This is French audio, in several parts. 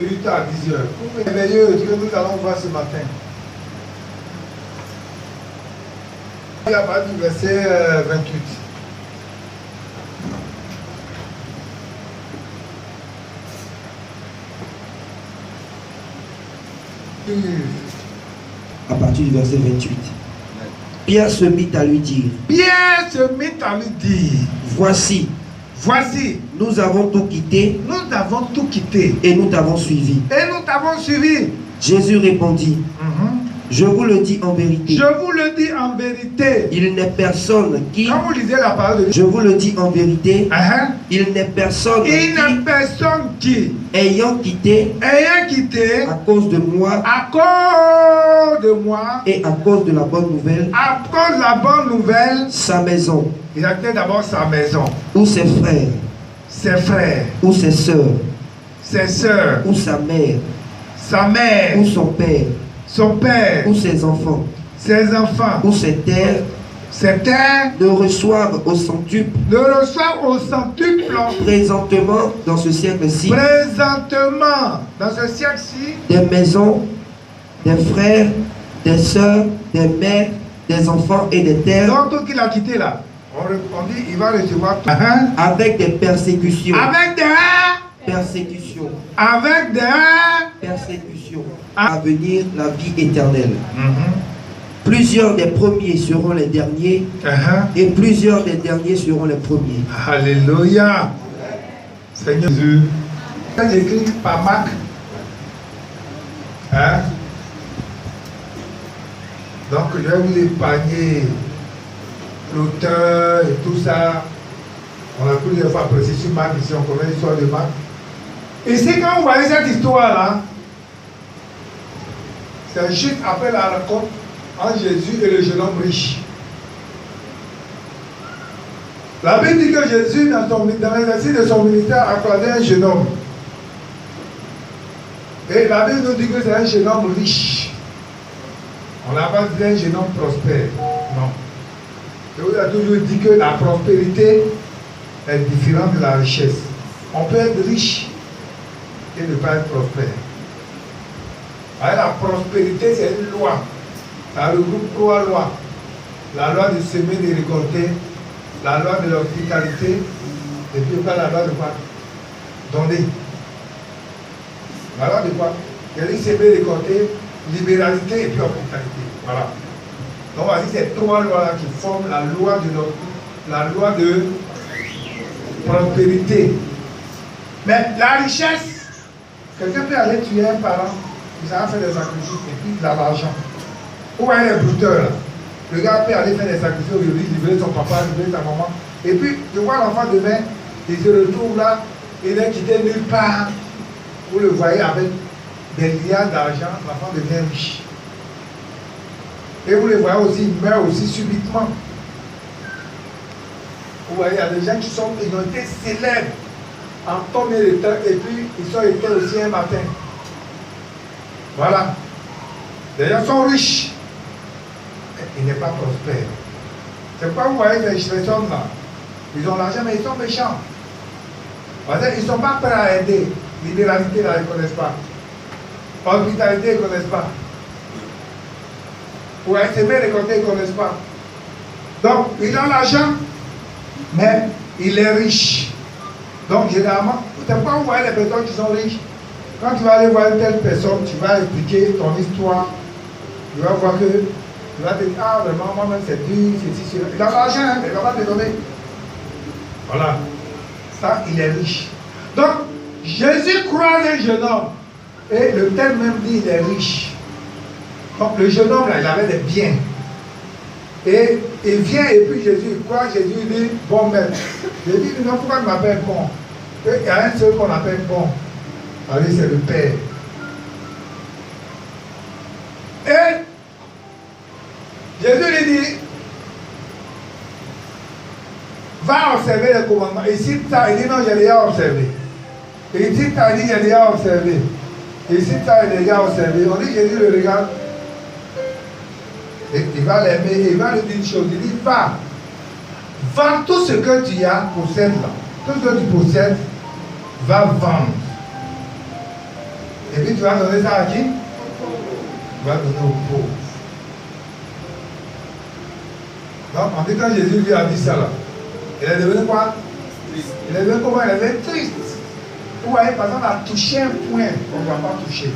8 à 10 heures. Merveilleux que nous allons voir ce matin. Il y a pas du verset 28. À partir du verset 28. Pierre se mit à lui dire. Pierre se mit à lui dire. Voici, nous avons tout quitté. Et nous t'avons suivi. Jésus répondit. Je vous le dis en vérité. Il n'est personne qui. Quand vous lisez la parole de Dieu. Je vous le dis en vérité. Il n'est personne qui, ayant quitté à cause de moi et à cause de la bonne nouvelle, sa maison, il a quitté d'abord sa maison, ou ses frères, ou ses sœurs, ou sa mère, ou son père, ou ses enfants, ou ses terres, ne reçoivent au centuple, présentement dans ce siècle-ci, des maisons, des frères, des sœurs, des mères, des enfants et des terres. Donc tout qu'il a quitté là, on dit il va recevoir tout. Avec des persécutions. À venir la vie éternelle. Plusieurs des premiers seront les derniers, et plusieurs des derniers seront les premiers. Alléluia. Seigneur Jésus. C'est écrit par Marc. Donc je vais vous épargner l'auteur et tout ça. On a plusieurs fois apprécié sur Marc ici, on connaît l'histoire de Marc. Et c'est quand vous voyez cette histoire-là, c'est juste après la rencontre entre Jésus et le jeune homme riche. La Bible dit que Jésus, dans l'exercice de son ministère, a croisé un jeune homme. Et la Bible nous dit que c'est un jeune homme riche. On n'a pas dit un jeune homme prospère. Non. Je vous ai toujours dit que la prospérité est différente de la richesse. On peut être riche et ne pas être prospère. Alors, la prospérité, c'est une loi. Ça regroupe 3 lois. La loi de semer, de récolter, la loi de l'hospitalité, et puis la loi de quoi? Donner. La loi de quoi? Il y a dit semer, récolter, libéralité et puis hospitalité. Voilà. Donc voici ces 3 lois-là qui forment la loi de prospérité. Mais la richesse, quelqu'un peut aller tuer un parent, il va faire des sacrifices et puis il a l'argent. Où voyez les brouteurs là? Le gars peut aller faire des sacrifices aujourd'hui, libérer son papa, libérer sa maman. Et puis, je vois l'enfant demain, il se retrouve là, il est quitté nulle part. Vous le voyez avec des milliards d'argent, l'enfant devient riche. Et vous le voyez aussi, il meurt aussi subitement. Vous voyez, il y a des gens qui ont été célèbres en combien de temps, et puis ils sont éteints aussi un matin. Voilà. Les gens sont riches. Il n'est pas prospère. C'est pourquoi vous voyez ces hommes-là. Ils ont l'argent, mais ils sont méchants. Parce qu'ils ne sont pas prêts à aider. Libéralité, là, ils ne connaissent pas. Hospitalité, ils ne connaissent pas. Pour s'aimer, récolter, ils ne connaissent pas. Donc, ils ont l'argent, mais il est riche. Donc, généralement, c'est pourquoi vous voyez les personnes qui sont riches. Quand tu vas aller voir une telle personne, tu vas expliquer ton histoire. Tu vas voir que tu vas te dire, ah vraiment, moi-même c'est dur, c'est ceci, il a l'argent, hein, mais il ne va pas te donner. Voilà. Ça, il est riche. Donc, Jésus croise un jeune homme. Et le texte même dit, il est riche. Donc, le jeune homme, là, il avait des biens. Et il vient, et puis Jésus, quoi? Jésus dit, bon maître. Je dis, non, pourquoi il m'appelle bon? Il y a un seul qu'on appelle bon. Allez, c'est le Père. Et Jésus lui dit, va observer les commandements. Et si tu as, il dit non, j'ai déjà observé. Et si tu as dit, j'ai déjà observé. Et si tu as déjà observé, on dit, Jésus le regarde. Et il va l'aimer, et il va lui dire une chose. Il dit, va, vends tout ce que tu as, possède là. Tout ce que tu possèdes, va vendre. Et puis tu vas donner ça à qui? Tu vas donner aux pauvres. Donc, en tout cas, Jésus lui a dit ça là. Il est devenu quoi? Il est devenu comment? Il est devenu triste. Vous voyez, par exemple, on a touché un point qu'on ne va pas toucher.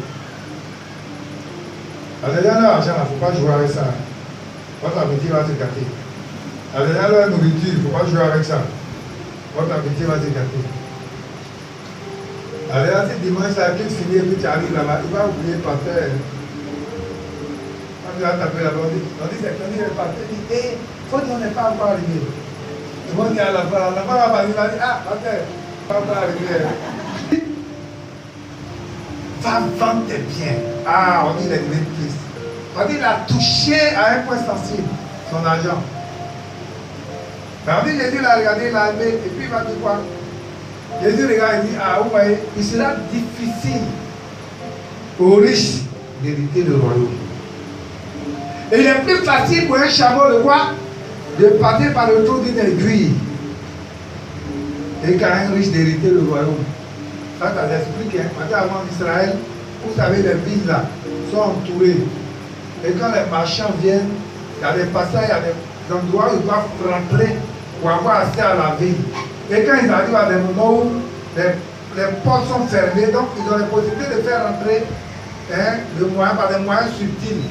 Alors, il y a l'argent, il ne faut pas jouer avec ça. Votre appétit va se gâter. Alors, il y a la nourriture, il ne faut pas jouer avec ça. Votre appétit va se gâter. Alors, là, c'est dimanche, là, tu finis et puis tu arrives là-bas, il va oublier par terre. Quand tu vas taper là-bas, on dit, c'est qu'on est par terre, il dit, hé, faut dire, on n'est pas encore arrivé. Ils vont dire à la fin va parler, il va dire, ah, par terre, pas encore arrivé. Va vendre tes biens. Ah, on dit, il est devenu triste. On dit, il a touché à un point sensible, son argent. Mais on dit, Jésus l'a regardé, il l'a aimé, et puis il va dire quoi? Jésus regarde et dit, ah, vous voyez, il sera difficile aux riches d'hériter le royaume. Et il est plus facile pour un chameau de quoi? De passer par le trou d'une aiguille. Et qu'à un riche d'hériter le royaume. Ça t'explique, hein. Maintenant, avant d'Israël, vous savez, les villes là sont entourées. Et quand les marchands viennent, il y a des passages, il y a des endroits où ils doivent rentrer pour avoir accès à la ville. Et quand ils arrivent à des moments où les portes sont fermées, donc ils ont la possibilité de faire rentrer par des moyens subtils.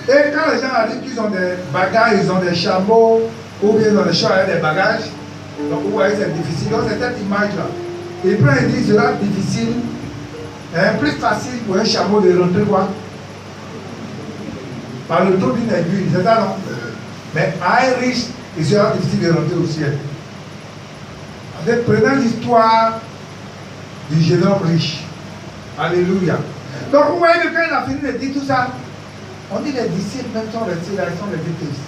Et quand les gens arrivent qu'ils ont des bagages, ils ont des chameaux, ou bien ils ont des chars avec des bagages, donc vous voyez c'est difficile. Donc c'est cette image-là. Et puis il dit, sera difficile, plus facile pour un chameau de rentrer quoi? Par le trou d'une aiguille, c'est ça non? Mais à un riche, il sera difficile de rentrer au ciel. En fait, prenons l'histoire du jeune homme riche. Alléluia. Donc vous voyez que quand il a fini de dire tout ça, on dit les disciples même sont restés là, ils sont restés tristes.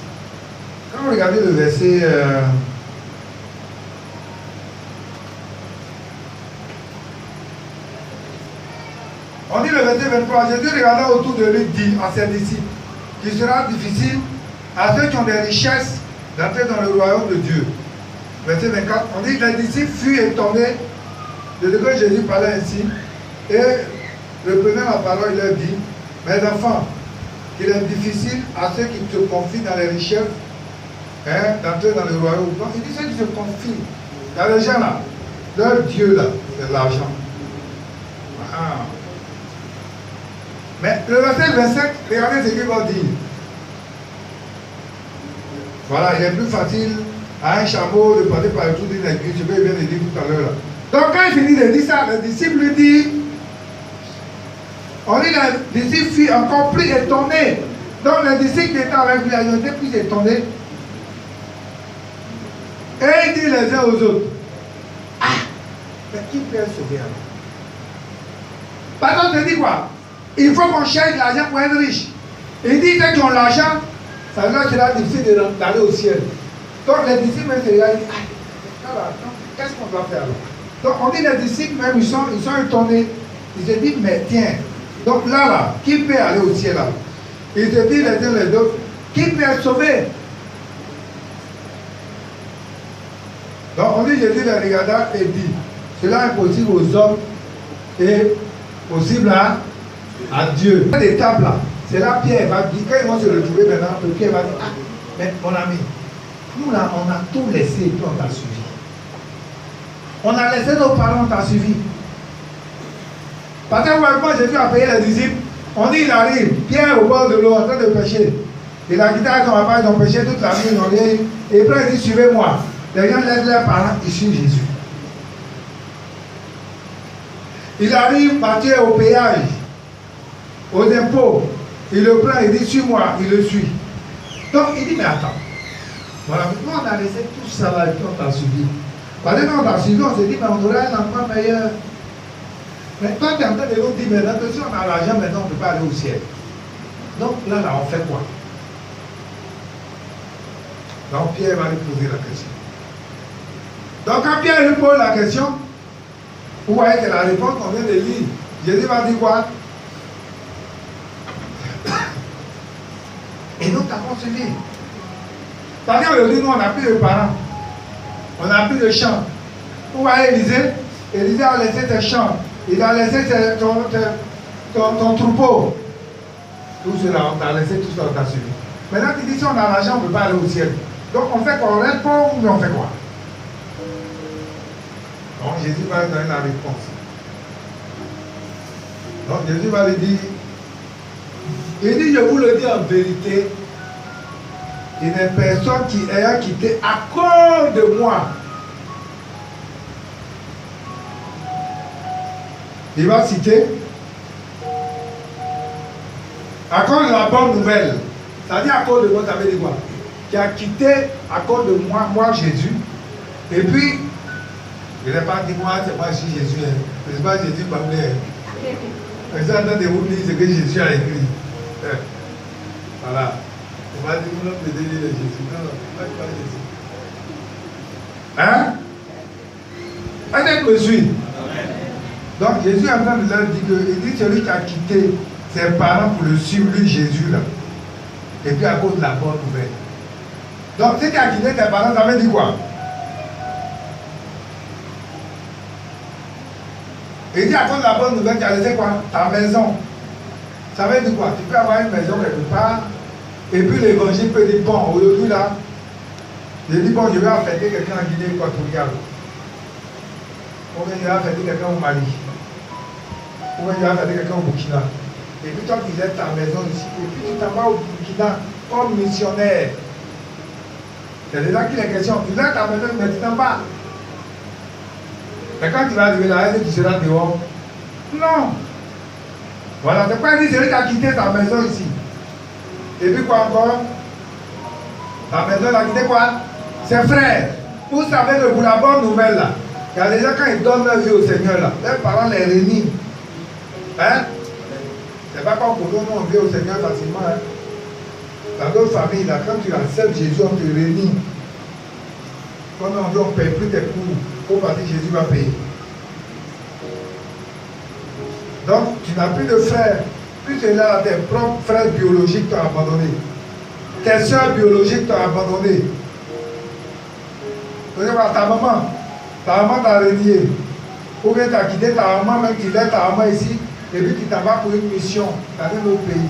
Quand vous regardez le verset on dit le verset 23, Jésus regardant autour de lui dit à ses disciples qu'il sera difficile à ceux qui ont des richesses d'entrer dans le royaume de Dieu. Verset 24, on dit que les disciples furent étonnés de ce que Jésus parlait ainsi et reprenant la parole, il leur dit, mes enfants, qu'il est difficile à ceux qui se confient dans les richesses d'entrer dans le royaume. Donc il dit ceux qui se confient, il y a des gens là, leur Dieu là, c'est l'argent. Ah. Mais le verset 27, regardez ce qu'il va dire. Voilà, il est plus facile à un chameau de passer par le trou d'une aiguille, je vais bien le dire tout à l'heure. Donc quand il finit de dire ça, le disciple lui dit, on dit les disciples furent encore plus étonnés. Donc les disciples qui étaient avec lui, ils étaient plus étonnés. Et il dit les uns aux autres, ah, mais qui peut sauver alors? Par contre, il dit quoi? Il faut qu'on cherche l'argent pour être riche. Il dit ceux qui ont l'argent, ça veut dire que c'est difficile d'aller au ciel. Donc les disciples se regardent et disent, ah, qu'est-ce qu'on doit faire alors? Donc on dit les disciples même, ils sont étonnés. Ils se disent, mais tiens, donc là, qui peut aller au ciel là? Ils se disent les uns les autres, qui peut être sauvé? Donc on dit, Jésus les regarda et dit, cela est possible aux hommes et possible à Dieu. Cette étape là, c'est là Pierre va dire, quand ils vont se retrouver maintenant, Pierre va dire, ah, mais mon ami, nous là, on a tout laissé et puis on t'a suivi. On a laissé nos parents, on t'a suivi. Parce que moi, Jésus a payé les disciples. On dit, il arrive, Pierre au bord de l'eau, en train de pêcher. Il a quitté son papa, ils ont pêché toute la nuit, ils ont rien. Et puis il dit, suivez-moi. Les gens laissent leurs parents, ils suivent Jésus. Il arrive, Matthieu au péage, aux impôts. Il le prend, il dit, suis-moi, il le suit. Donc il dit, mais attends. Voilà, nous on a laissé tout ça là et puis on t'a suivi. Parce que quand on t'a suivi, on s'est dit, mais on aurait un emploi meilleur. Mais toi, tu es en train de nous dire, mais maintenant, si on a l'argent, maintenant, on ne peut pas aller au ciel. Donc là, on fait quoi? Donc Pierre va lui poser la question. Donc quand Pierre lui pose la question, vous voyez que la réponse qu'on vient de lire, Jésus va dire quoi? Et nous t'avons suivi. Parce qu'aujourd'hui, nous, on n'a plus de parents. On n'a plus de champs. Vous voyez Élisée? Élisée a laissé ses champs. Il a laissé ton troupeau. Tout cela, on t'a laissé, tout cela, on t'a suivi. Maintenant, tu dis, si on a l'argent, on ne peut pas aller au ciel. Donc, on fait quoi? On reste pauvre, mais on fait quoi? Donc, Jésus va lui donner la réponse. Donc, Jésus va lui dire, il dit, je vous le dis en vérité, il n'y a personne qui ait quitté à cause de moi. Il va citer à cause de la bonne nouvelle. Ça dit à cause de moi, ça veut dire quoi? Qui a quitté à cause de moi, moi Jésus. Et puis, il n'est pas dit moi, c'est pas Jésus. C'est pas Jésus parlé. Les gens de vous dire ce que Jésus a écrit. Voilà. On va dire que nous peut dire Jésus. Non, pas Jésus. Hein? Est-ce que me suit? Donc Jésus est en train de leur dire que, il dit celui qui a quitté ses parents pour le suivre, lui Jésus là. Et puis à cause de la bonne nouvelle. Donc celui qui a quitté tes parents, ça veut dire quoi? Il dit à cause de la bonne nouvelle, tu as laissé quoi? Ta maison. Ça veut dire quoi? Tu peux avoir une maison quelque part, et puis l'évangile peut dire, bon, aujourd'hui là, je dis, bon, je vais affecter quelqu'un en Guinée équatoriale. Ou bien je vais affecter quelqu'un au Mali. Ou bien je vais affecter quelqu'un au Burkina. Et puis toi, tu laisses ta maison ici, et puis tu t'en vas au Burkina comme missionnaire. C'est déjà qu'il est question. Tu laisses ta maison, mais tu t'en vas. Mais quand tu vas arriver là, est-ce que tu seras dehors? Non. Voilà, c'est pas dit celui qui a quitté ta maison ici. Et puis quoi encore? Ta maison, elle a quitté quoi? Ses frères. Vous savez que pour la bonne nouvelle là, il y a des gens quand ils donnent leur vie au Seigneur là, leurs parents les réunissent. Hein? C'est pas comme pour nous, on vit au Seigneur facilement. Hein? Dans d'autres familles là, quand tu acceptes Jésus, on te réunit. Quand on dit on ne paye plus tes cours, faut partir, Jésus va payer. Donc, tu n'as plus de frères. Plus tu es là, tes propres frères biologiques t'ont abandonné. Tes soeurs biologiques t'ont abandonné. Tu vois, ta maman t'a renié. Ou bien tu as quitté ta maman, même tu laisses ta maman ici, et puis tu t'en vas pour une mission dans un autre pays.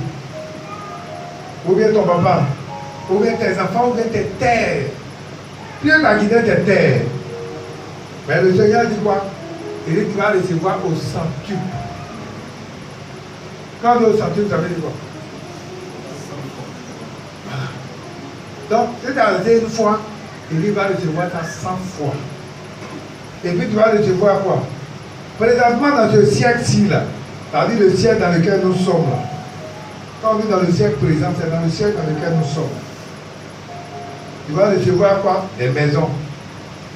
Ou bien ton papa, ou bien tes enfants, ou bien tes terres. Puis tu as quitté tes terres. Mais le Seigneur dit quoi? Il dit tu vas recevoir au centuple. Quand on dit au centuple, ça veut dire quoi? Voilà. Donc, si tu as reçu une fois, il va recevoir ça 100 fois. Et puis tu vas recevoir quoi? Présentement dans ce siècle-ci là, c'est-à-dire le siècle dans lequel nous sommes là. Quand on vit dans le siècle présent, c'est dans le siècle dans lequel nous sommes. Tu vas recevoir quoi? Des maisons.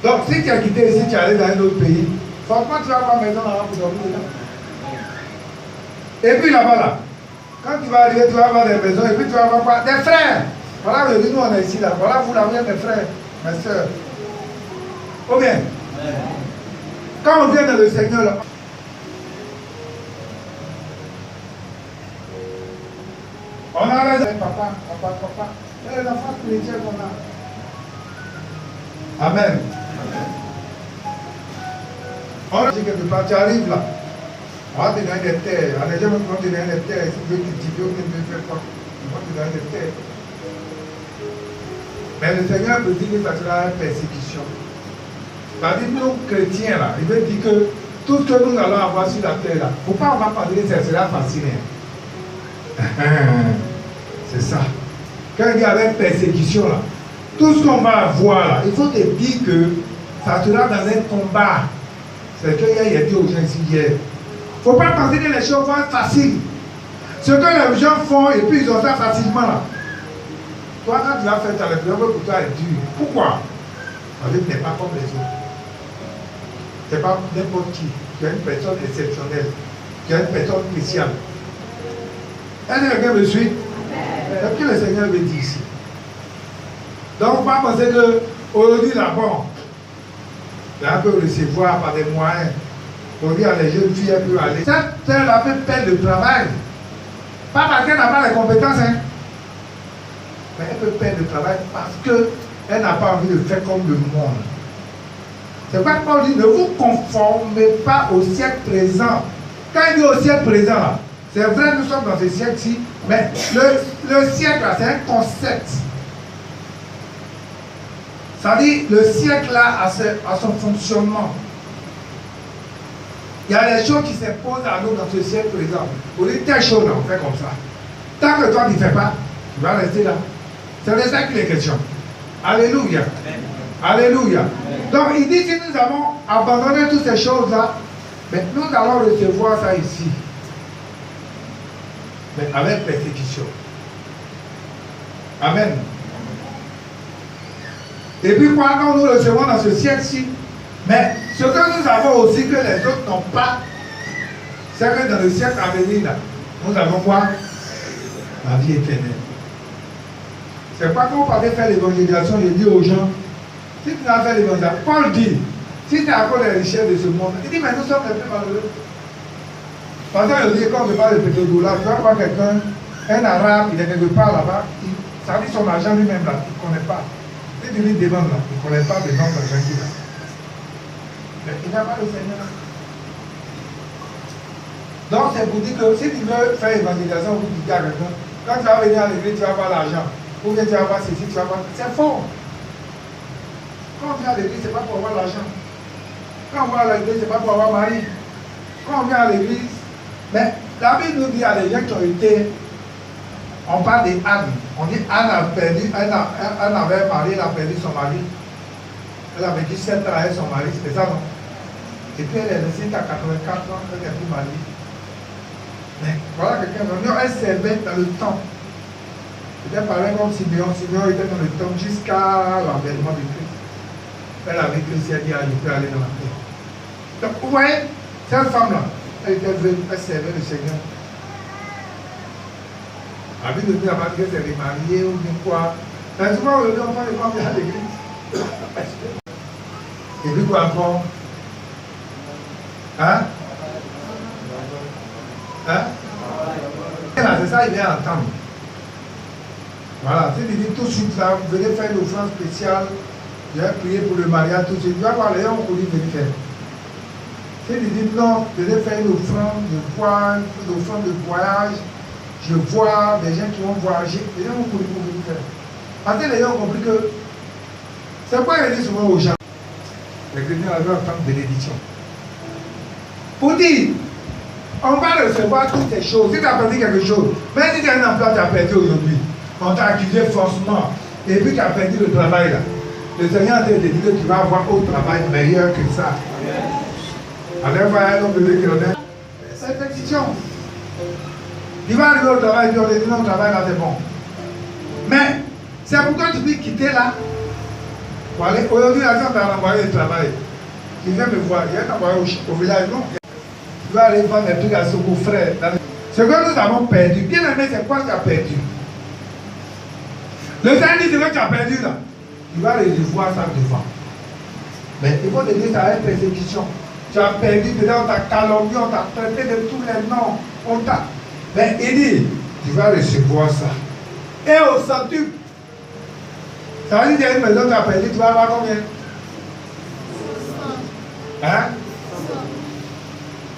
Donc si tu as quitté ici, tu es allé dans un autre pays, franchement tu vas avoir une maison là-bas pour dormir dedans. Et puis là-bas là, quand tu vas arriver, tu vas avoir des maisons, et puis tu vas avoir quoi? Des frères. Voilà, nous on est ici là. Voilà, vous là, vous êtes mes frères, mes soeurs. Ou bien, quand on vient dans le Seigneur là, on a raison. Papa. Et les enfants chrétiens qu'on a. Amen. On dit quelque part, tu arrives là. On va te donner des terres. On a déjà même te donner des terres. Si tu veux cultiver ou tu veux faire quoi, on va te donner des terres. Mais le Seigneur peut dire que ça sera une persécution. C'est-à-dire nous chrétiens là, il veut dire que tout ce que nous allons avoir sur la terre là, il ne faut pas avoir pensé que ça sera facile. C'est ça. Quand il y a avec persécution là, tout ce qu'on va avoir là, il faut te dire que ça sera dans un combat. C'est ce qu'il y a dit aux gens ici hier. Il ne faut pas penser que les choses vont être faciles. Ce que les gens font et puis ils ont ça facilement là. Toi quand tu vas faire ta réunion pour toi est dur. Pourquoi? Parce que tu n'es pas comme les autres. Tu n'es pas n'importe qui. Tu es une personne exceptionnelle. Tu es une personne spéciale. Est-ce que quelqu'un me suit? C'est ce que le Seigneur veut dire ici. Donc, pas penser qu'aujourd'hui, là, bon, là, on peut recevoir par des moyens. Aujourd'hui, les jeunes filles, elles peuvent aller. Cette sœur-là peut perdre le travail. Pas parce qu'elle n'a pas les compétences, hein. Mais elle peut perdre le travail parce qu'elle n'a pas envie de faire comme le monde. C'est pas Paul dit, ne vous conformez pas au siècle présent. Quand il dit au siècle présent, là, C'est vrai, nous sommes dans ce siècle-ci, mais le siècle là, c'est un concept. Ça dit, le siècle là a son fonctionnement. Il y a des choses qui s'imposent à nous dans ce siècle présent. Pour dire telle chose, on fait comme ça. Tant que toi tu ne fais pas, tu vas rester là. C'est de ça qu'il est question. Alléluia. Alléluia. Donc il dit si nous avons abandonné toutes ces choses-là, mais nous allons recevoir ça ici. Mais avec persécution. Amen. Et puis quoi, quand nous recevons dans ce siècle-ci, mais ce que nous avons aussi que les autres n'ont pas, c'est que dans le siècle à venir, là, nous avons quoi? La vie éternelle. C'est pas qu'on parlait faire l'évangélisation, je dis aux gens, si tu n'as fait l'évangélisation, Paul dit, si tu as encore les richesses de ce monde, il dit, mais nous sommes les plus malheureux. Par exemple, je dis, quand je parle de pétrole, tu vas voir quelqu'un, un arabe, il est quelque part là-bas, ça dit son argent lui-même là, il ne connaît pas. Si tu lui demandes là, il ne connaît pas le nom de l'argent qu'il a. Mais il n'a pas le Seigneur. Donc c'est pour dire que si tu veux faire l'évangélisation, vous dites à quelqu'un, quand tu vas venir à l'église, tu vas avoir l'argent. Ou bien tu vas avoir ceci, tu vas avoir. C'est faux. Quand on vient à l'église, ce n'est pas pour avoir l'argent. Quand on va à l'église, ce n'est pas pour avoir mari. Quand on vient à l'église, mais la Bible nous dit à des gens qui ont été, on parle d'Anne. On dit Anne a perdu, Anne avait marié, elle a perdu son mari. Elle avait 17 ans avec son mari, c'était ça, non? Et puis elle est restée à 84 ans, elle n'est plus mariée. Mais voilà quelqu'un, elle servait dans le temps. C'était pareil comme Simeon. Simeon était dans le temps jusqu'à l'avènement de Christ. Elle avait Christ, elle dit, je peux aller dans la paix. Donc vous voyez, cette femme-là, elle était venue, elle servait le Seigneur. La Bible dit là-bas qu'elle s'est remariée ou bien quoi. Mais souvent, on parle de femmes à l'église. Et puis quoi encore? Hein? Hein? C'est ça, il vient entendre. Voilà, si tu dis tout de suite là, vous venez faire une offrande spéciale, je vais prier pour le mariage tout de suite, tu vas voir les gens qu'on dit venir faire. Si tu dis non, je vais faire une offrande de voile, une offrande de voyage, je vois des gens qui vont voyager, les gens vont venir pour venir faire. Parce que les gens ont compris que c'est quoi je dis souvent aux gens. Les chrétiens avaient un temps de bénédiction. Pour dire, on va recevoir toutes ces choses. Si tu as perdu quelque chose, même si tu as un emploi, tu as perdu aujourd'hui. On t'a accusé forcément. Et puis tu as perdu le travail là. Le Seigneur a dit que tu vas avoir autre travail meilleur que ça. Alors voilà un homme de Dieu qui en est. C'est une question. Il va arriver au travail et on dit non, le travail là c'est bon. Mais c'est pourquoi tu peux quitter là. Aujourd'hui, la femme t'a envoyé le travail. Il vient me voir, il vient t'envoyer au village, non? Tu vas aller vendre des trucs à ce beau-frère. Ce que nous avons perdu, bien aimé, c'est quoi que tu as perdu? Le Seigneur dit ce que tu as perdu là. Tu vas recevoir ça devant. Mais il faut te dire ça a une persécution. Tu as perdu, peut-être on t'a calomnié, on t'a traité de tous les noms. On t'a. Mais il dit, tu vas recevoir ça. Et au centuple. Ça veut dire qu'il y a une maison que tu as perdu, tu vas avoir combien? Hein?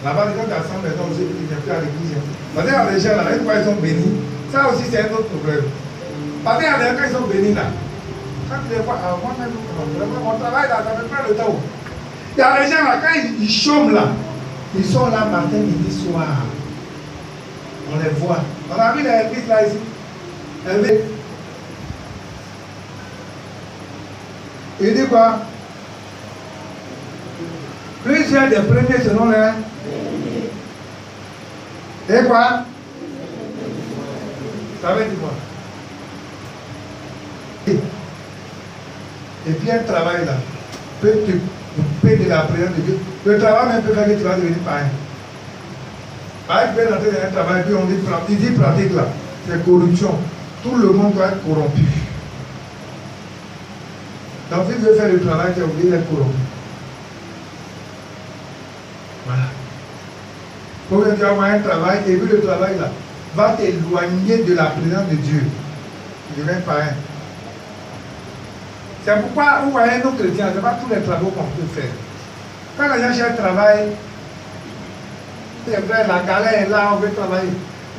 Là-bas, quand tu as 100 maisons aussi, tu n'es plus à l'église. Parce qu'il y a des gens là, une fois ils sont bénis, ça aussi c'est un autre problème. Parce qu'il y a des gens quand ils sont bénis là, quand tu les vois, moi-même, mon travail là, ça ne fait pas le temps. Il y a des gens là, quand ils chôment là, ils sont là matin, midi, soir. On les voit. On a vu les églises là ici. Il dit quoi? Plusieurs des premiers selon les. Et quoi? Ça veut dire quoi? Et puis un travail là peut te couper de la présence de Dieu. Le travail même peut faire que tu vas devenir pareil. Pareil, tu peux entrer dans un travail, puis on dit pratique là, c'est corruption. Tout le monde doit être corrompu. Donc si tu veux faire le travail, tu es obligé d'être corrompu. Voilà. Pour que tu vas avoir un travail, et puis le travail là va t'éloigner de la présence de Dieu. Tu deviens pareil. C'est pourquoi, vous voyez, nos chrétiens, ce n'est pas tous les travaux qu'on peut faire. Quand les gens cherchent un travail, C'est vrai, la galère est là, on veut travailler.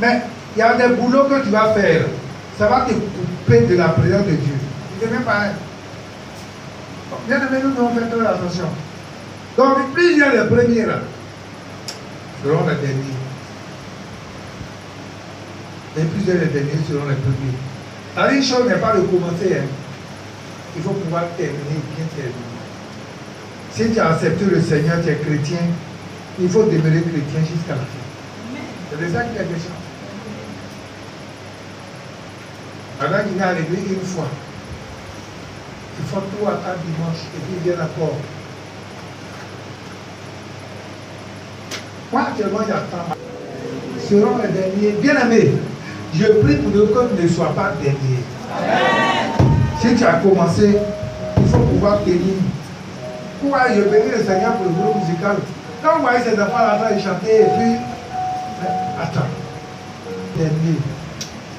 Mais il y a des boulots que tu vas faire. Ça va te couper de la présence de Dieu. C'est même pareil. Bien aimé, nous devons faire très attention. Donc, plusieurs des premiers là seront les derniers. Et plusieurs des derniers seront les premiers. La une chose n'est pas de commencer. Hein. Il faut pouvoir terminer, bien terminer. Si tu as accepté le Seigneur, tu es chrétien, il faut demeurer chrétien jusqu'à la fin. C'est de ça qu'il est question. Avant qu'il vient à l'église une fois, il faut 3 à 4 dimanches et puis il vient encore. Moi, actuellement, j'attends. Seront les derniers. Bien aimés, je prie pour que tu ne sois pas dernier. Si tu as commencé, il faut pouvoir tenir. Pourquoi je bénis le Seigneur pour le groupe musical? Quand vous voyez ces enfants là en train de chanter et puis. Attends. Dernier.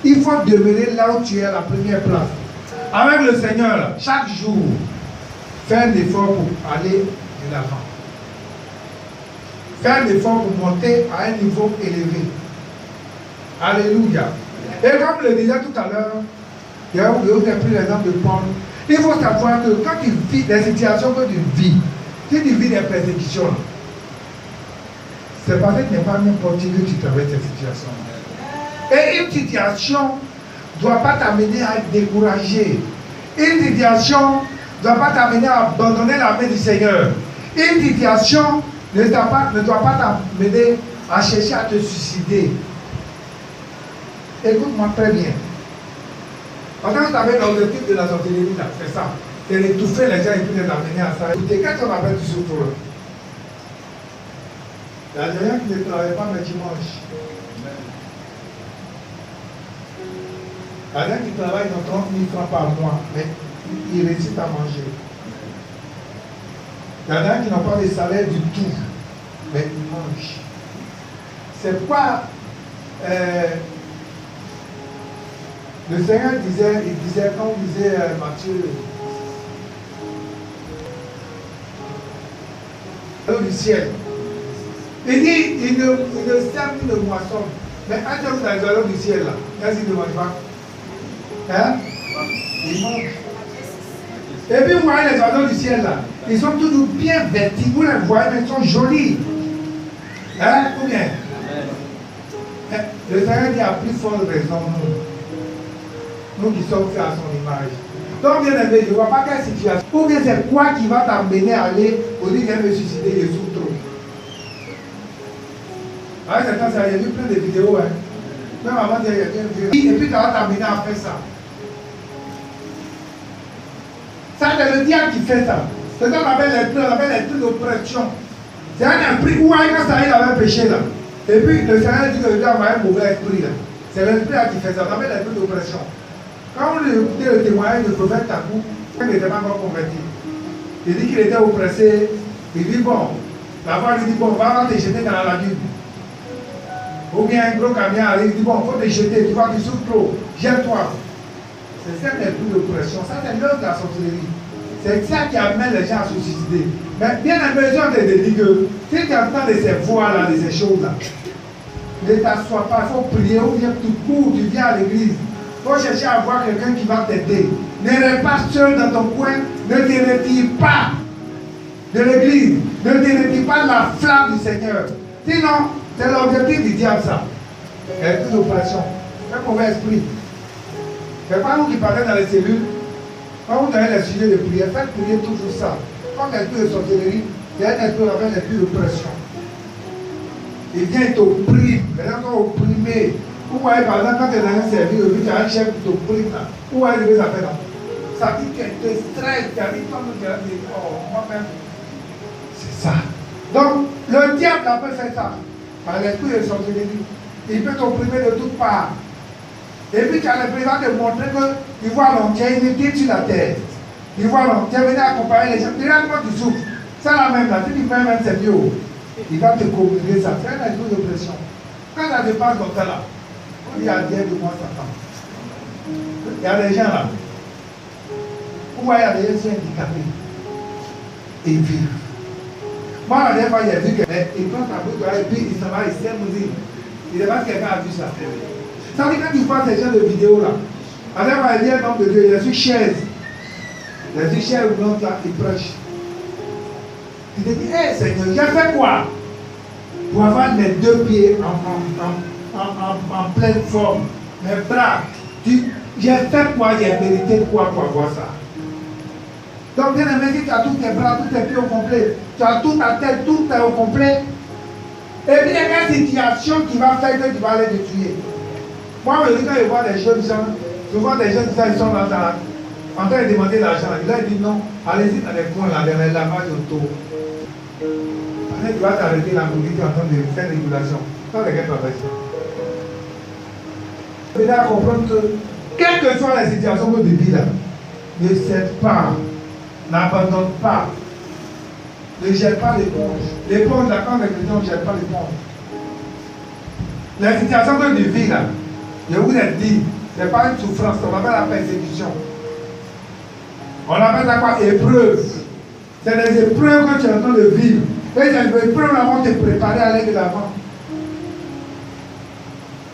Il faut demeurer là où tu es à la première place. Avec le Seigneur, chaque jour, fais un effort pour aller de l'avant. Fais un effort pour monter à un niveau élevé. Alléluia. Et comme je le disais tout à l'heure, je vous ai pris l'exemple de Paul. Il faut savoir que quand tu vis des situations que tu vis, si tu vis des persécutions, c'est parce que tu n'es pas n'importe qui que tu traverses ces situations. Et une situation ne doit pas t'amener à être découragé. Une situation ne doit pas t'amener à abandonner la main du Seigneur. Une situation ne doit pas t'amener à chercher à te suicider. Écoute-moi très bien. Parce que vous avez l'objectif de la sorcellerie, c'est ça. C'est d'étouffer les gens et puis de les amener à ça. Écoutez, quand on appelle du souffle, il y a des gens qui ne travaillent pas le dimanche. Il y a des gens qui travaillent dans 30 000 francs par mois, mais ils réussissent à manger. Il y a des gens qui n'ont pas de salaire du tout, mais ils mangent. C'est pourquoi le Seigneur disait, quand on disait Matthieu, du ciel, il dit, il ne sème ni ne moissonne. Mais un homme dans les oiseaux du ciel, là, qu'est-ce qu'il ne mange pas? Hein? Il mange. Et puis vous voyez les oiseaux du ciel, là, ils sont toujours bien vêtus. Vous les voyez, mais ils sont jolis. Hein? Ou bien? Le Seigneur dit à plus forte raison, nous qui sommes faits à son image. Donc, bien aimé, je ne vois pas quelle situation. Ou bien c'est quoi qui va t'amener à aller au lieu de me suicider, je souffre trop. Avec ce temps, j'ai vu plein de vidéos. Hein. Même avant, il y a bien vu. Et puis, tu vas t'amener à faire ça. Ça, c'est le diable qui fait ça. C'est ça qu'on appelle l'esprit d'oppression. C'est un esprit où, quand ça, il avait péché là. Et puis, le Seigneur dit que le diable a un mauvais esprit là. C'est l'esprit qui fait ça. On appelle l'esprit d'oppression. Quand vous écoutez le témoignage du prophète Takou, il n'était pas encore converti. Il dit qu'il était oppressé. Il dit bon, la voix lui dit bon, va te jeter dans la lagune. Ou bien un gros camion arrive, il dit bon, il faut te jeter, tu vois, tu souffres trop, jette-toi. C'est ça l'esprit d'oppression. Ça, c'est l'œuvre de la sorcellerie. C'est ça qui amène les gens à se suicider. Mais bien à besoin de dire que si tu entends de ces voix-là, de ces choses-là, ne t'assois pas, il faut prier, ou bien tu cours, tu viens à l'église. Il faut chercher à voir quelqu'un qui va t'aider. Ne reste pas seul dans ton coin, ne te retire pas de l'église, ne te retire pas de la flamme du Seigneur. Sinon, c'est l'objectif du diable ça. Il y a plus d'oppression. C'est un mauvais esprit. C'est pas nous qui parlons dans les cellules. Quand vous avez les sujets de prière, faites prier toujours ça. Comme l'esprit de sorcellerie, il y a un esprit avec l'esprit d'oppression. Il vient t'opprimer. Les gens sont opprimés. Vous voyez par exemple, quand tu es dans un service, tu as un chef qui t'opprime là. Vous voyez ce que ça fait là? Ça dit qu'elle te stresse, tu arrives comme tu as dit, oh, moi-même. C'est ça. Donc, le diable a peut faire ça. Par l'esprit de sorcellerie. Il peut t'opprimer de toutes parts. Et puis tu as l'esprit, il va te montrer qu'il voit l'entièreté sur la terre. Il voit l'entièreté, venir accompagner les gens. Regarde comment tu souffres. Ça là même là, si tu fais même c'est mieux. Il va te communiquer ça. C'est un esprit d'oppression. Quand ça dépasse comme ça là, il y a bien de moi Satan. Il y a des gens là. Vous voyez, il y a des gens handicapés. Et vivent. Moi, la dernière fois, il a vu que. Il prend ta bouche et puis il s'en va, il sème aussi. Il ne sait pas si quelqu'un a vu ça. Ça veut dire quand tu vois ces gens de vidéos là, la dernière fois, il dit un homme de Dieu, il est sur chaise. Il est sur chaise ou non, là, il prêche. Il te dit, hé Seigneur, j'ai fait quoi pour avoir les deux pieds en pleine forme, mes bras. J'ai fait quoi, j'ai mérité quoi pour avoir ça. Donc, bien aimé, si tu as tous tes bras, tous tes pieds au complet, tu as toute ta tête, tout est au complet. Et puis, il y a une situation qui va faire que tu vas aller te tuer. Moi, quand je vois des jeunes gens, souvent des jeunes gens, ils sont là, en train de demander l'argent. Là, il dit non, allez-y dans les coins, là, dans les lavages autour. Après, tu vas t'arrêter la mobilité en train de faire régulation. Quand quelqu'un va faire ça. Il faut comprendre que, quelle que soit la situation que tu vis là, ne cède pas, n'abandonne pas, ne jette pas l'éponge. L'éponge, là, quand les chrétiens ne jettent pas l'éponge. La situation que tu vis là, je vous ai dit, ce n'est pas une souffrance, on appelle la persécution. On appelle ça quoi? Épreuve. C'est des épreuves que tu es en train de vivre. Et ces épreuves là vont te préparer à aller de l'avant.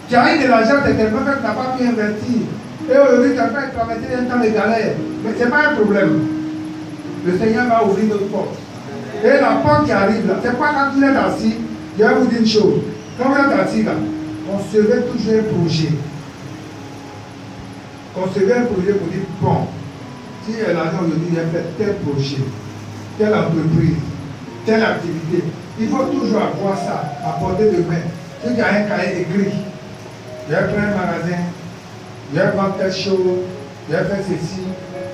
Tu as eu de l'argent, tu n'as pas pu investir. Et aujourd'hui, tu as fait traverser un temps de galère. Mais ce n'est pas un problème. Le Seigneur va ouvrir notre porte. Et la porte qui arrive là, c'est pas quand vous êtes assis, je vais vous dire une chose. Quand vous êtes assis là, concevez toujours un projet. Concevez un projet pour dire, bon, si il y a l'argent aujourd'hui, j'ai fait tel projet, telle entreprise, telle activité. Il faut toujours avoir ça à portée de main. Si tu as un cahier écrit, j'ai pris un magasin, j'ai vendu telle chose, j'ai fait ceci,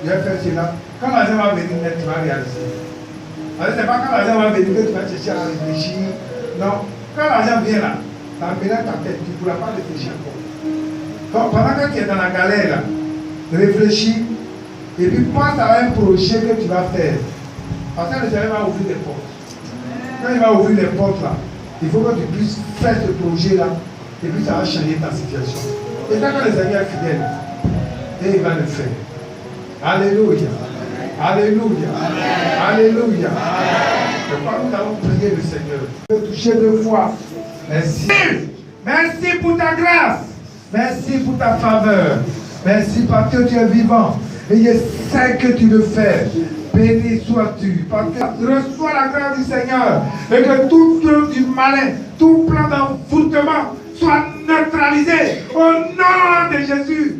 j'ai fait cela. Quand l'argent va venir, tu vas réaliser. Ce n'est pas quand l'argent va venir que tu vas chercher à réfléchir. Non, quand l'argent vient là, ça mélange ta tête, tu ne pourras pas réfléchir encore. Donc pendant que tu es dans la galère là, réfléchis et puis pense à un projet que tu vas faire. Parce que le Seigneur va ouvrir des portes. Quand il va ouvrir les portes là, il faut que tu puisses faire ce projet là et puis ça va changer ta situation. Et ça, quand le Seigneur est fidèle, et il va le faire. Alléluia. Alléluia. Alléluia. Et quand nous allons prier le Seigneur, je vais toucher 2 fois. Merci. Merci pour ta grâce. Merci pour ta faveur. Merci parce que tu es vivant. Et je sais que tu le fais. Béni sois-tu. Parce que reçois la grâce du Seigneur. Et que tout plan du malin, tout plan d'envoûtement soit neutralisé au nom de Jésus.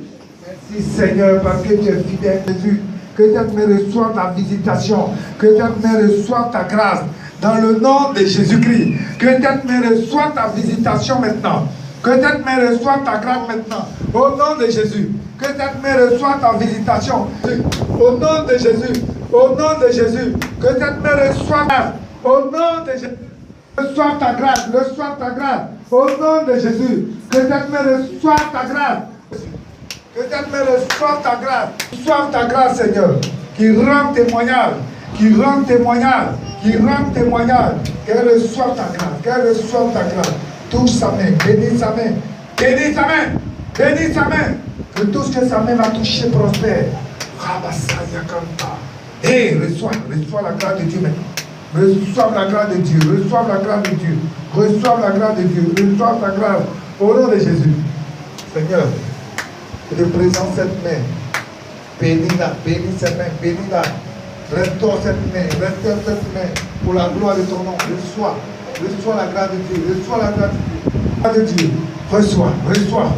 Merci Seigneur parce que tu es fidèle Jésus. Que cette main reçoive ta visitation. Que cette main reçoive ta grâce. Dans le nom de Jésus-Christ. Que cette main reçoive ta visitation maintenant. Que cette main reçoive ta grâce maintenant. Au nom de Jésus. Que cette main reçoive ta visitation. Au nom de Jésus. Au nom de Jésus. Que cette main reçoive ta grâce. Au nom de Jésus. Reçoive ta grâce. Reçoive ta grâce. Au nom de Jésus. Que cette main reçoive ta grâce. Que cette main reçoive ta grâce. Reçoive ta grâce, Seigneur. Qui rend témoignage. Qui rend témoignage. Qui rend témoignage. Qu'elle reçoive ta grâce. Qu'elle reçoive ta grâce. Touche sa main. Bénis sa main. Bénis sa main. Bénis sa main. Que tout ce que sa main va toucher prospère. Et reçois la grâce de Dieu maintenant. Reçois la grâce de Dieu. Reçois la grâce de Dieu. Reçois la grâce de Dieu. Reçois ta grâce. Au nom de Jésus. Seigneur, je te présente cette main. Bénis-la. Bénis cette main. Bénis-la. Restaure cette main. Restaure cette main. Pour la gloire de ton nom. Reçois. Reçois la grâce de Dieu. Reçois la grâce de Dieu. Reçois. Reçois.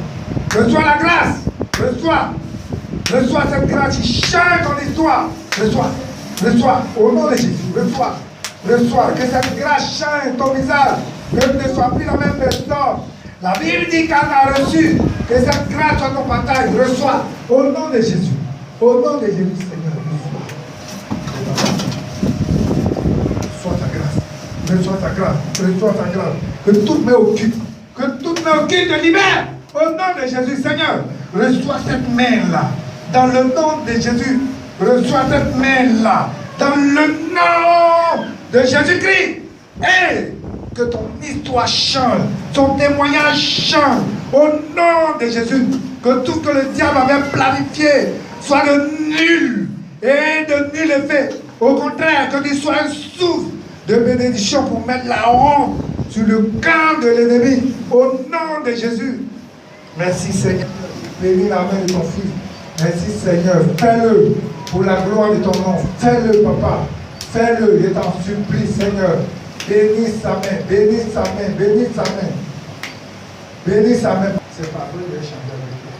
Reçois la grâce. Reçois. Reçois cette grâce qui change ton histoire. Reçois. Reçois. Au nom de Jésus. Reçois. Reçois. Que cette grâce change ton visage. Que tu ne sois plus la même personne. La Bible dit qu'elle a reçu. Que cette grâce soit ton partage. Reçois. Au nom de Jésus. Au nom de Jésus, Seigneur. Reçois ta grâce. Reçois ta grâce. Reçois ta grâce. Que toute main occupe. Que toute main occupe te libère. Au nom de Jésus, Seigneur. Reçois cette main-là. Dans le nom de Jésus. Reçois cette main-là. Dans le nom de Jésus-Christ. Et que ton histoire change. Ton témoignage change. Au nom de Jésus. Que tout ce que le diable avait planifié soit de nul. Et de nul effet. Au contraire, que tu sois un souffle de bénédiction pour mettre la honte sur le camp de l'ennemi. Au nom de Jésus. Merci Seigneur. Bénis la main de ton fils. Merci Seigneur. Fais-le pour la gloire de ton nom. Fais-le, papa. Fais-le. Je t'en supplie, Seigneur. Bénis sa main. Bénis sa main. Bénis sa main. Bénis sa main. C'est pas vrai de chanter avec toi.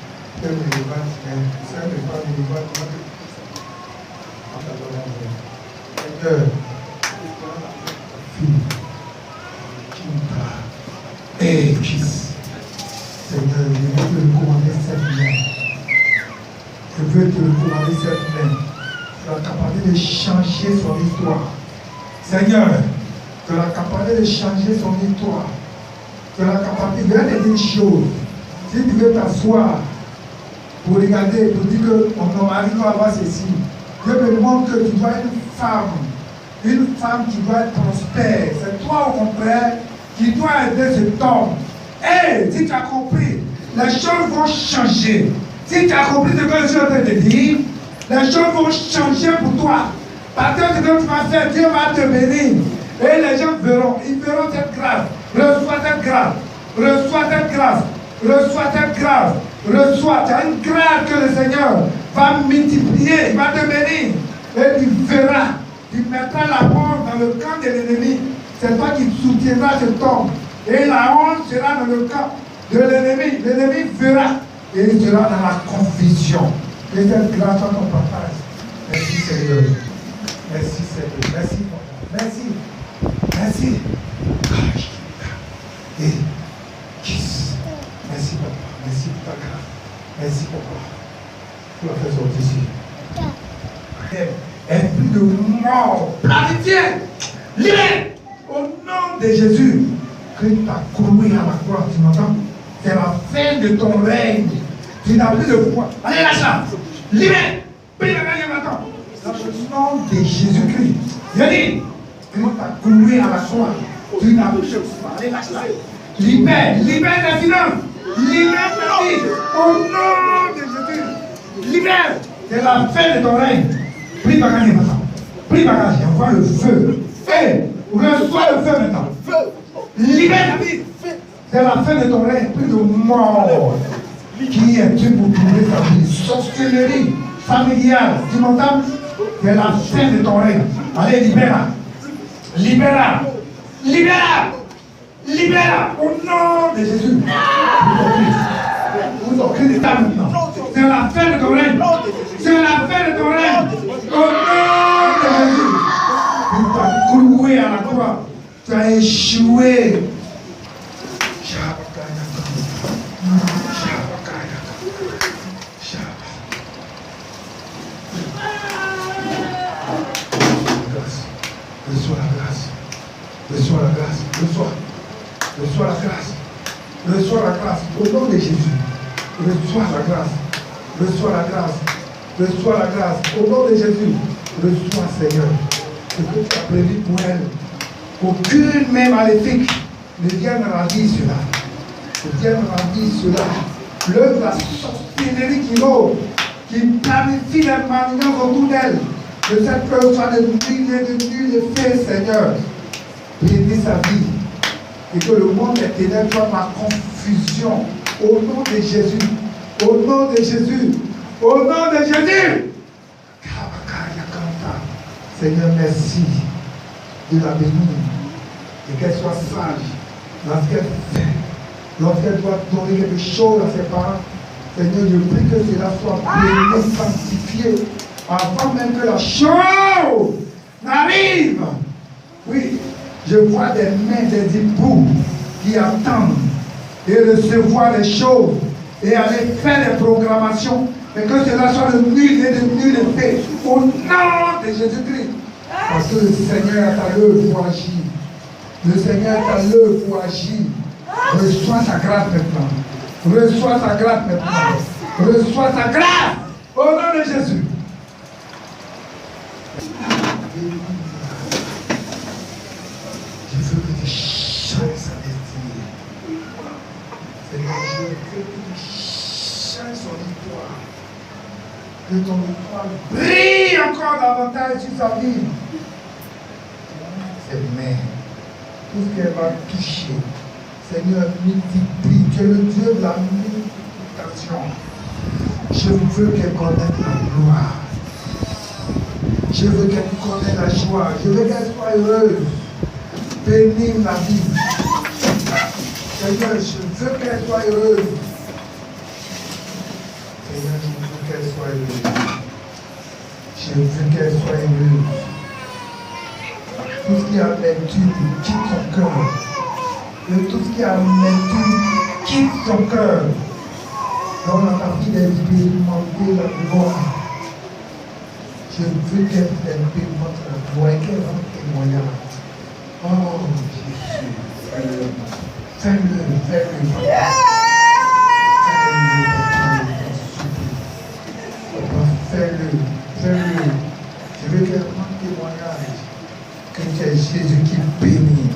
C'est une élevage. C'est une élevage. Seigneur. Et Fils. Seigneur, je veux te recommander cette main. Je veux te recommander cette main. Tu as la capacité de changer son histoire. Seigneur, tu as la capacité de changer son histoire. Tu as la capacité de faire des choses. Si tu veux t'asseoir pour regarder, pour dire que mon mari doit avoir ceci, Dieu me demande que tu dois être une femme qui doit être prospère. C'est toi au contraire qui doit aider cet homme. Et si tu as compris, les choses vont changer. Si tu as compris ce que je suis en train de dire, les choses vont changer pour toi. Parce que ce que tu vas faire, Dieu va te bénir. Et les gens verront, ils verront cette grâce. Reçois cette grâce. Reçois cette grâce. Reçois cette grâce. Reçois. Tu as une grâce que le Seigneur va multiplier. Il va te bénir. Et tu verras. Tu mettras la honte dans le camp de l'ennemi. C'est toi qui soutiendras cet homme. Et la honte sera dans le camp de l'ennemi. L'ennemi verra. Et il sera dans la confusion. Et cette grâce à ton partage. Merci Seigneur. Merci Seigneur. Merci. Merci. Merci. Et kiss. Merci papa. Merci pour ta grâce. Merci papa. Tu vas faire sortir ici. Esprit de mort. Planifié. Libéré. Au nom de Jésus. Christ t'a cloué à la croix. Tu m'entends? C'est la fin de ton règne. Tu n'as plus de foi. Allez, lâche-la. Libère. Prie la gagne maintenant. Dans le nom de Jésus-Christ. Je dis, Christ t'a cloué à la croix. Tu n'as plus de foi. Allez, lâche-la. Libère. Libère ta finances. Libère ta vie. Au nom de Jésus. Libère. C'est la fin de ton règne. Prie la gagne maintenant. Prie la gagne. Envoie le feu. Et reçois le feu maintenant. Libère ta vie. C'est la fin de ton règne. Plus de mort. Qui es-tu pour trouver ta vie? Sorcellerie familiale. Tu m'entends? C'est la fin de ton règne. Allez, libère-la. Libère-la. Libère-la. Libère-la. Au nom de Jésus. Vous en criez ça maintenant. C'est la fin de ton règne. C'est la fin de ton règne. Au nom de Jésus. Tu t'as cloué à la croix. Tu as échoué. Reçois la grâce. Reçois la grâce. Reçois la grâce. Reçois la grâce. Au nom de Jésus. Reçois la grâce. Reçois la grâce. Reçois la grâce. Au nom de Jésus. Reçois, Seigneur, ce que tu as prévu pour elle. Qu'aucune main maléfique ne vienne rendir cela. Ne vienne rendir cela. L'œuvre de la sorcellerie qui planifie les manigances autour d'elle. Que cette œuvre soit de nul effet, Seigneur. Bénis sa vie. Et que le monde des ténèbres soit ma confusion. Au nom de Jésus. Au nom de Jésus. Au nom de Jésus. Seigneur, merci de la bénir. Et qu'elle soit sage dans ce qu'elle fait. Lorsqu'elle doit donner quelque chose à ses parents, Seigneur, je prie que cela soit béni, sanctifié, avant même que la chose n'arrive. Oui, je vois des mains des époux qui attendent et recevoir les choses et aller faire des programmations, mais que cela soit de nul et de nul effet au nom de Jésus-Christ. Parce que le Seigneur est à l'œuvre pour agir. Le Seigneur est à l'œuvre pour agir. Reçois sa grâce maintenant. Reçois sa grâce maintenant. Reçois sa grâce au nom de Jésus. Je veux que tu changes sa destinée. Seigneur, je veux que tu changes son histoire. Que ton histoire brille encore davantage sur sa vie. ses mains, tout ce qu'elle va toucher. Seigneur, multiplie. Tu es le Dieu de la multiplication. Je veux qu'elle connaisse la gloire. Je veux qu'elle connaisse la joie. Je veux qu'elle soit heureuse. Bénis la vie. Seigneur, je veux qu'elle soit heureuse. Seigneur, je veux qu'elle soit heureuse. Je veux qu'elle soit heureuse. Tout ce qui a l'amertume quitte son cœur. Et tout ce qui a l'amertume quitte son cœur. Donne à ta fille d'expérimenter la gloire. Je veux qu'elle expérimente la gloire et qu'elle rende témoignage. Oh Jésus, fais-le, fais-le. Fais-le, fais-le. Je veux qu'elle rende témoignage que tu es Jésus qui bénit.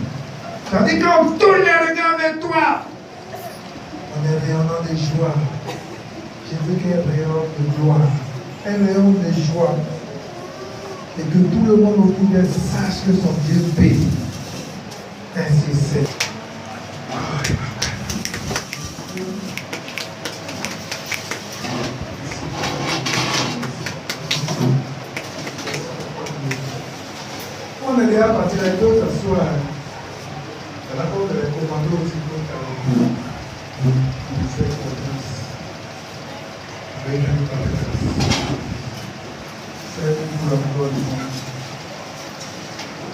Tandis qu'on tourne les regards vers toi, on est rayonnant de joie. Je veux qu'elle rayonne de gloire, elle rayonne de joie. Et que tout le monde autour d'elle sache que son Dieu bénit. Ainsi c'est. On est déjà parti avec eux ce soir. Elle a encore de les commander aussi pour faire confiance. Avec une confiance. C'est pour la gloire du monde.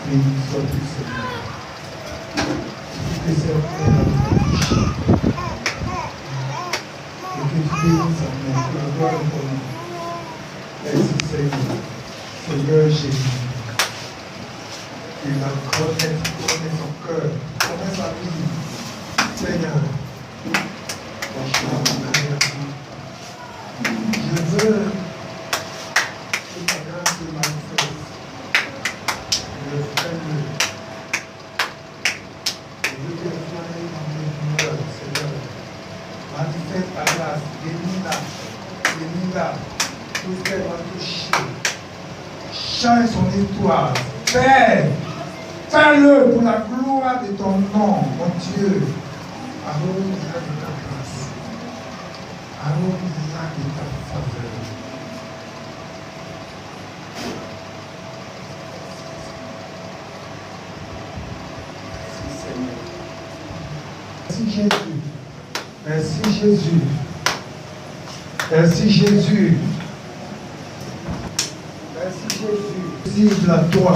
Béni soit le Seigneur. Que c'est pour la bouche. Et que tu bénisses sa main pour la gloire de ton nom. Merci Seigneur. Seigneur Jésus. Il a connaît son cœur, connaît sa vie. Seigneur, je veux que ta grâce se manifeste. Je fais-le. Je veux que tu ailles dans mes douleurs, Seigneur. Manifeste ta grâce. Bénis-la. Tout ce qu'elle va toucher. Change son histoire. Fais-le pour la gloire de ton nom, mon Dieu. Arrose-la de ta grâce. Arrose-la de ta faveur. Merci Seigneur. Merci Jésus. Merci Jésus. Merci Jésus. Visible à toi.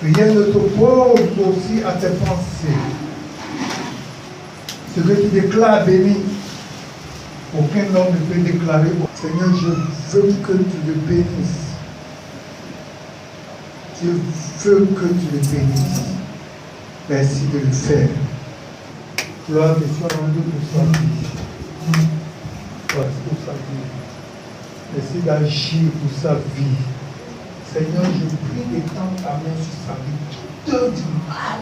Rien ne t'oppose aussi à tes pensées. Celui qui déclare béni, aucun homme ne peut déclarer. Seigneur, je veux que tu le bénisses. Je veux que tu le bénisses. Merci de le faire. Gloire te soit rendue pour sa vie. Pour sa vie. Merci d'agir pour sa vie. Seigneur, je prie d'étendre ta main sur sa vie. Toute œuvre du mal,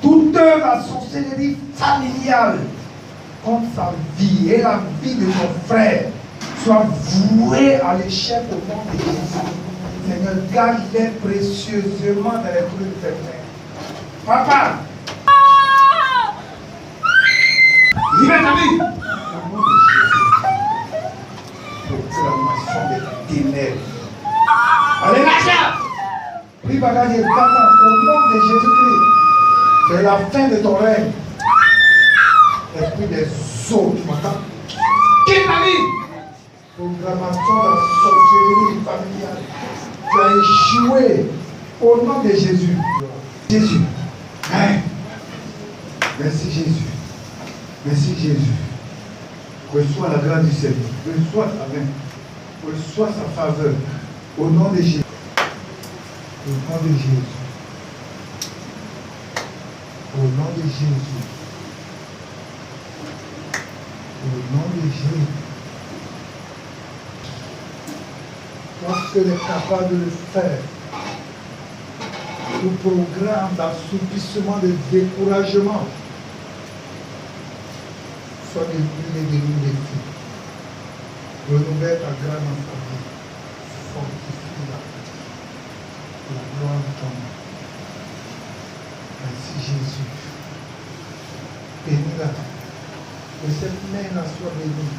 toute œuvre à sorcellerie familiale contre sa vie et la vie de ton frère soit vouée à l'échec au nom de Jésus. Seigneur, garde-les précieusement dans les trucs de tes mains. Papa, libère ta vie. Au nom de Jésus. Proclamation des ténèbres. Allez, lâche-la! Prie bagage et papa, au nom de Jésus-Christ, c'est la fin de ton règne. Esprit des eaux, tu m'entends? Quitte ta vie! Programmation de la sorcellerie familiale. Tu as échoué au nom de Jésus. Jésus. Hein? Merci Jésus. Merci Jésus. Reçois la grâce du Seigneur. Reçois sa main. Reçois sa faveur. Au nom de Jésus. Au nom de Jésus. Au nom de Jésus. Au nom de Jésus. Parce qu'elle est capable de le faire. Tout programme d'assoupissement, de découragement soit dénoué de nous les filles. Renouvelle ta grâce dans sa vie. Fortifie-la. Pour la gloire de ton nom. Merci Jésus. Bénis-la. Que cette main-là soit bénie.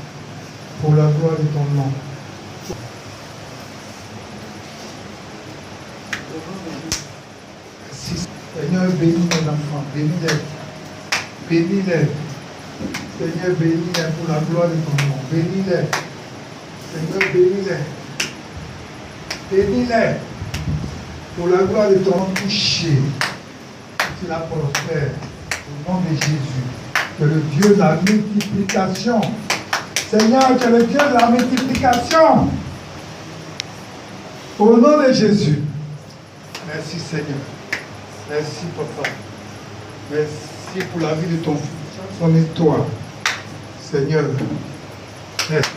Pour la gloire de ton nom. Merci. Seigneur, bénis mes enfants. Bénis-les. Bénis-les. Seigneur, bénis-les pour la gloire de ton nom. Bénis-les. Seigneur, bénis-les. Bénis-les. Pour la gloire de ton nom, touché. Tu la prospères. Au nom de Jésus. Que le Dieu de la multiplication. Seigneur, que le Dieu de la multiplication. Au nom de Jésus. Merci Seigneur. Merci Papa. Merci pour la vie de ton fils. Son toi. Seigneur. Merci.